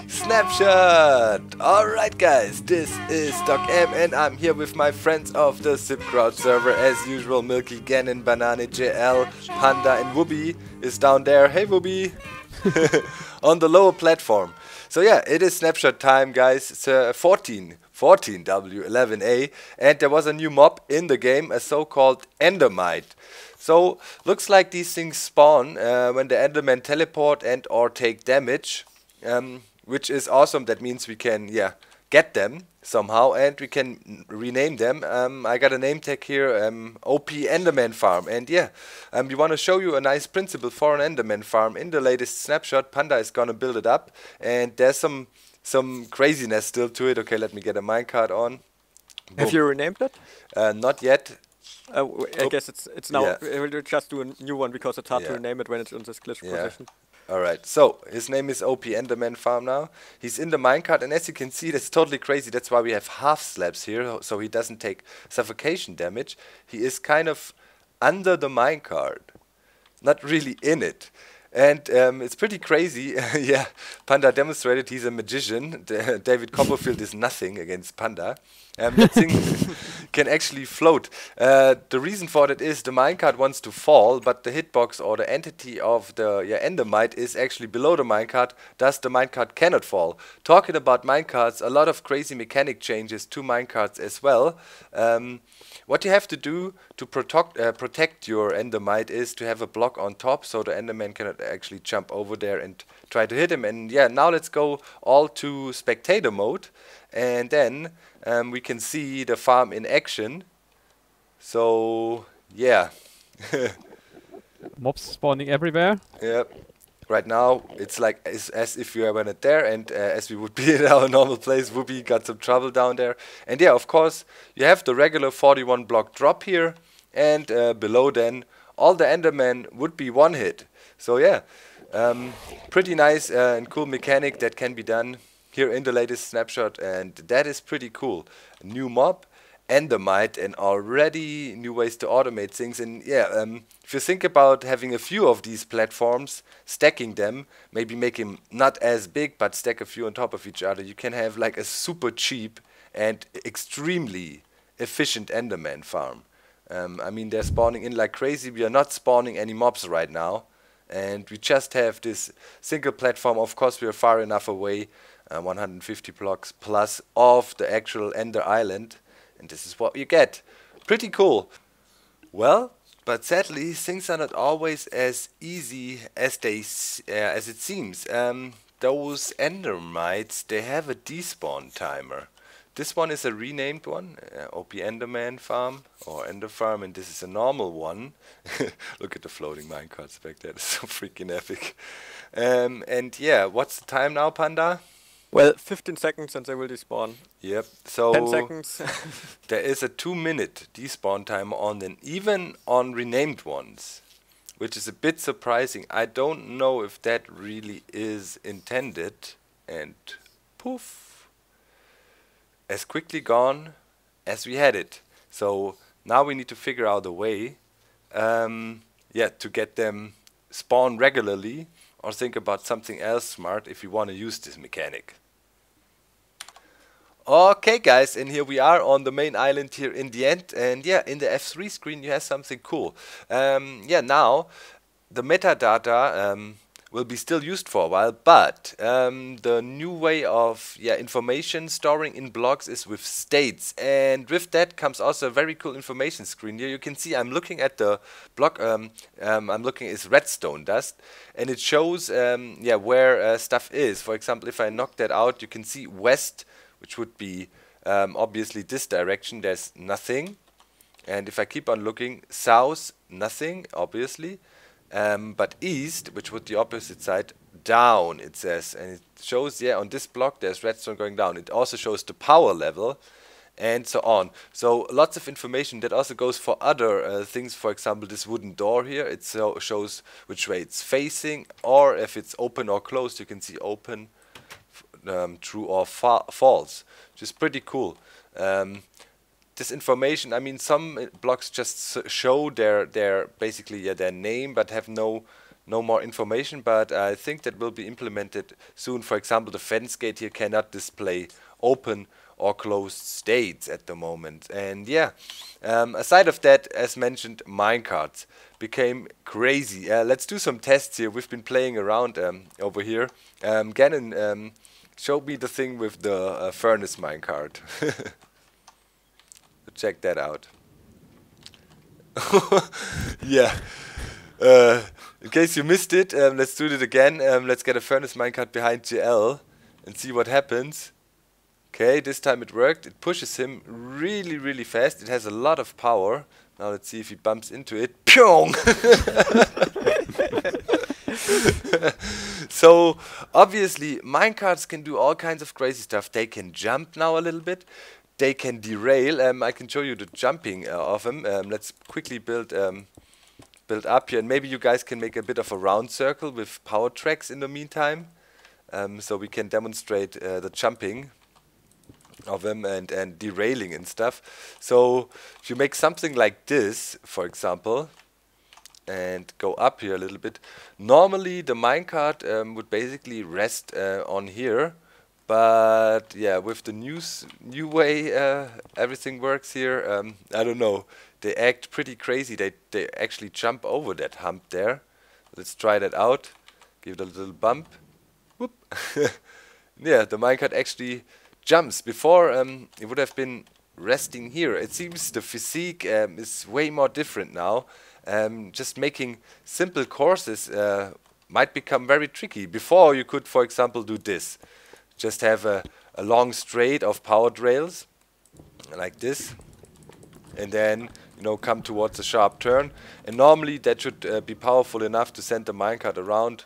Snapshot! Alright guys, this is Doc M and I'm here with my friends of the SipCrowd server as usual. Milky, Gannon, Banane, JL, Panda and Wooby is down there. Hey Wooby! On the lower platform. So yeah, it is Snapshot time guys. It's 14W11A and there was a new mob in the game, a so-called Endermite. So, looks like these things spawn when the Endermen teleport and or take damage, which is awesome. That means we can, get them somehow and we can rename them. I got a name tag here, OP Enderman Farm, and we want to show you a nice principle for an Enderman Farm in the latest snapshot. Panda is gonna build it up, and there's some craziness still to it. Okay, let me get a minecart on. Have you renamed it? Not yet. I guess it's now. Yeah. We'll just do a new one because it's hard Yeah. to rename it when it's in this glitch position. Alright, so his name is OP Enderman Farm now. He's in the minecart, and as you can see, that's totally crazy. That's why we have half slabs here, so he doesn't take suffocation damage. He is kind of under the minecart, not really in it. And it's pretty crazy. Yeah, Panda demonstrated he's a magician. David Copperfield is nothing against Panda. That thing can actually float. The reason for that is the minecart wants to fall, but the hitbox or the entity of the Endermite is actually below the minecart, thus the minecart cannot fall. Talking about minecarts, a lot of crazy mechanic changes to minecarts as well. What you have to do to protect your Endermite is to have a block on top so the Enderman cannot actually jump over there and try to hit him. And yeah, now let's go all to spectator mode, and then we can see the farm in action. So yeah. Mobs spawning everywhere. Yep. Right now it's like as if you were not there, and as we would be in our normal place. Whoopi got some trouble down there. And yeah, of course you have the regular 41 block drop here, and below then all the Endermen would be one hit. So yeah, pretty nice and cool mechanic that can be done here in the latest snapshot, and that is pretty cool. New mob, Endermite, and already new ways to automate things. And yeah, if you think about having a few of these platforms, stacking them, maybe make them not as big, but stack a few on top of each other, you can have like a super cheap and extremely efficient Enderman farm. I mean, they're spawning in like crazy. We are not spawning any mobs right now, and we just have this single platform. Of course, we are far enough away, 150 blocks plus of the actual Ender Island, and this is what you get. Pretty cool. Well, but sadly, things are not always as easy as as it seems. Those Endermites, they have a despawn timer. This one is a renamed one, OP Enderman Farm or Ender Farm, and this is a normal one. Look at the floating minecarts back there, it's so freaking epic. And yeah, what's the time now, Panda? Well, 15 seconds and they will despawn. Yep, so 10 seconds. there is a 2-minute despawn timer on them, even on renamed ones, which is a bit surprising. I don't know if that really is intended, and poof, as quickly gone as we had it. So now we need to figure out a way to get them spawn regularly, or think about something else smart if you want to use this mechanic. Okay guys, and here we are on the main island here in the end, and yeah, in the F3 screen you have something cool. Now the metadata will be still used for a while, but the new way of information storing in blocks is with states, and with that comes also a very cool information screen. Here you can see I'm looking at the block. I'm looking at redstone dust, and it shows where stuff is. For example, if I knock that out, you can see west, which would be obviously this direction. There's nothing, and if I keep on looking south, nothing obviously. But east, which would the opposite side, down it says, and it shows on this block there's redstone going down. It also shows the power level and so on. So lots of information that also goes for other things. For example, this wooden door here, it shows which way it's facing, or if it's open or closed. You can see open, true or false, which is pretty cool. this information. I mean, some blocks just show their basically their name, but have no more information. But I think that will be implemented soon. For example, the fence gate here cannot display open or closed states at the moment. And yeah, aside of that, as mentioned, minecarts became crazy. Let's do some tests here. We've been playing around over here. Gannon, show me the thing with the furnace minecart. Check that out. Yeah. In case you missed it, let's do it again. Let's get a furnace minecart behind GL and see what happens. Okay, this time it worked. It pushes him really, really fast. It has a lot of power. Now let's see if he bumps into it. Pyong! So obviously minecarts can do all kinds of crazy stuff. They can jump now a little bit. They can derail. I can show you the jumping of them. Let's quickly build up here, and maybe you guys can make a bit of a round circle with power tracks in the meantime, so we can demonstrate the jumping of them and derailing and stuff. So if you make something like this, for example, and go up here a little bit, normally the minecart would basically rest on here. But yeah, with the new way everything works here, I don't know. They act pretty crazy. They actually jump over that hump there. Let's try that out. Give it a little bump. Whoop. Yeah, the minecart actually jumps. Before it would have been resting here. It seems the physique is way more different now. Just making simple courses might become very tricky. Before you could, for example, do this. Just have a long straight of powered rails like this, and then come towards a sharp turn, and normally that should be powerful enough to send the minecart around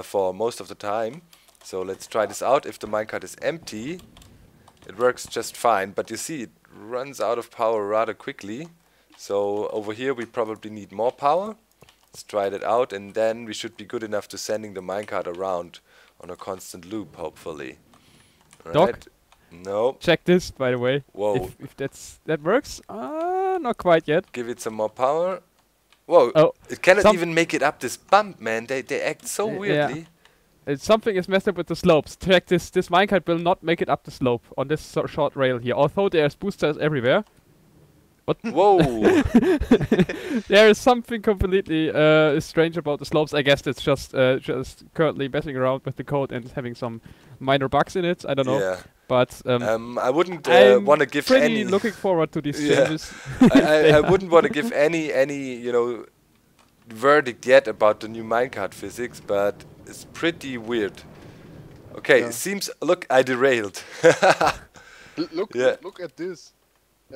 for most of the time. So let's try this out. If the minecart is empty, it works just fine, but you see it runs out of power rather quickly. So over here we probably need more power. Let's try that out, and then we should be good enough to sending the minecart around on a constant loop, hopefully. Right. Doc? No. Check this, by the way. Whoa. If that works? Not quite yet. Give it some more power. Whoa. Oh, it cannot even make it up this bump, man. They act so weirdly. Something is messed up with the slopes. Check this. This minecart will not make it up the slope on this short rail here. Although there's boosters everywhere. But whoa. there is something completely strange about the slopes. I guess it's just currently messing around with the code and having some minor bugs in it. I don't know. Yeah. But I wouldn't want to give pretty any. looking forward to these changes. I wouldn't want to give any verdict yet about the new minecart physics, but it's pretty weird. Okay, it seems. Look, I derailed. Look at this.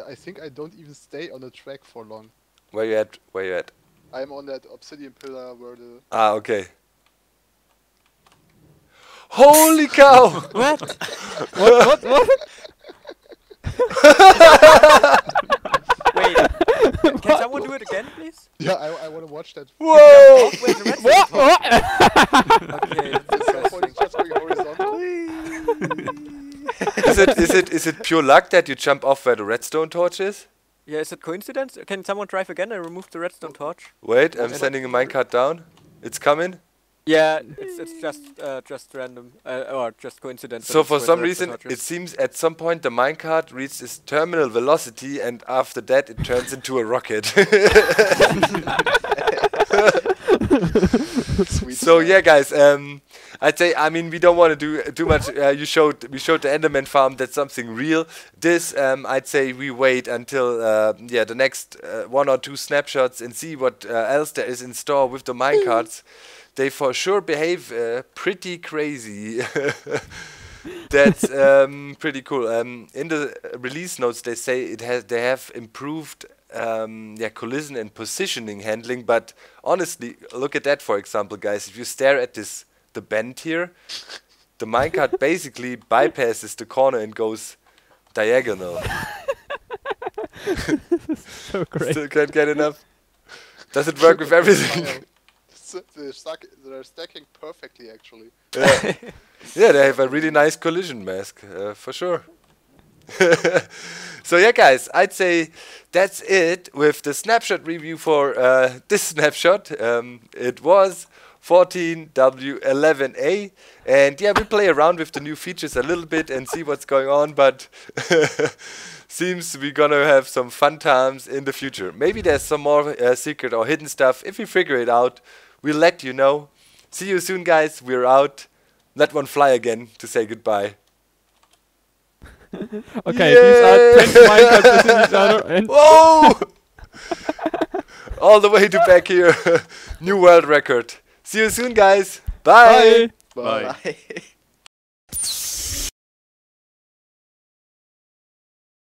I think I don't even stay on the track for long. Where you at? Where you at? I'm on that obsidian pillar where the... Ah, okay. Holy cow! What? What? Wait, can someone do it again, please? Yeah, I want to watch that. Whoa! Okay, just going horizontally. Is it pure luck that you jump off where the redstone torch is? Yeah, is it coincidence? Can someone drive again and remove the redstone torch? Wait, I'm sending a minecart down. It's coming. Yeah, it's just random or just coincidence. So for some reason, it seems at some point the minecart reaches its terminal velocity, and after that it turns into a rocket. So yeah, guys, I'd say, I mean, we don't want to do too much. We showed the Enderman farm. That's something real. This, I'd say, we wait until the next 1 or 2 snapshots and see what else there is in store with the minecarts. They for sure behave pretty crazy. That's pretty cool. In the release notes, they say they have improved collision and positioning handling. But honestly, look at that, for example, guys. If you stare at the bend here, the minecart basically bypasses the corner and goes diagonal. So great. Still can't get enough. Does it work with everything? They're stacking perfectly, actually. Yeah, they have a really nice collision mask, for sure. So yeah, guys, I'd say that's it with the snapshot review for this snapshot. It was 14W11A, and yeah, we play around with the new features a little bit and see what's going on, but seems we're gonna have some fun times in the future. Maybe there's some more secret or hidden stuff. If we figure it out, we'll let you know. See you soon, guys. We're out. Let one fly again to say goodbye. Okay, these are 10 Minecraft missing each other and Whoa! All the way to back here. New world record. See you soon, guys. Bye. bye. Bye. Bye.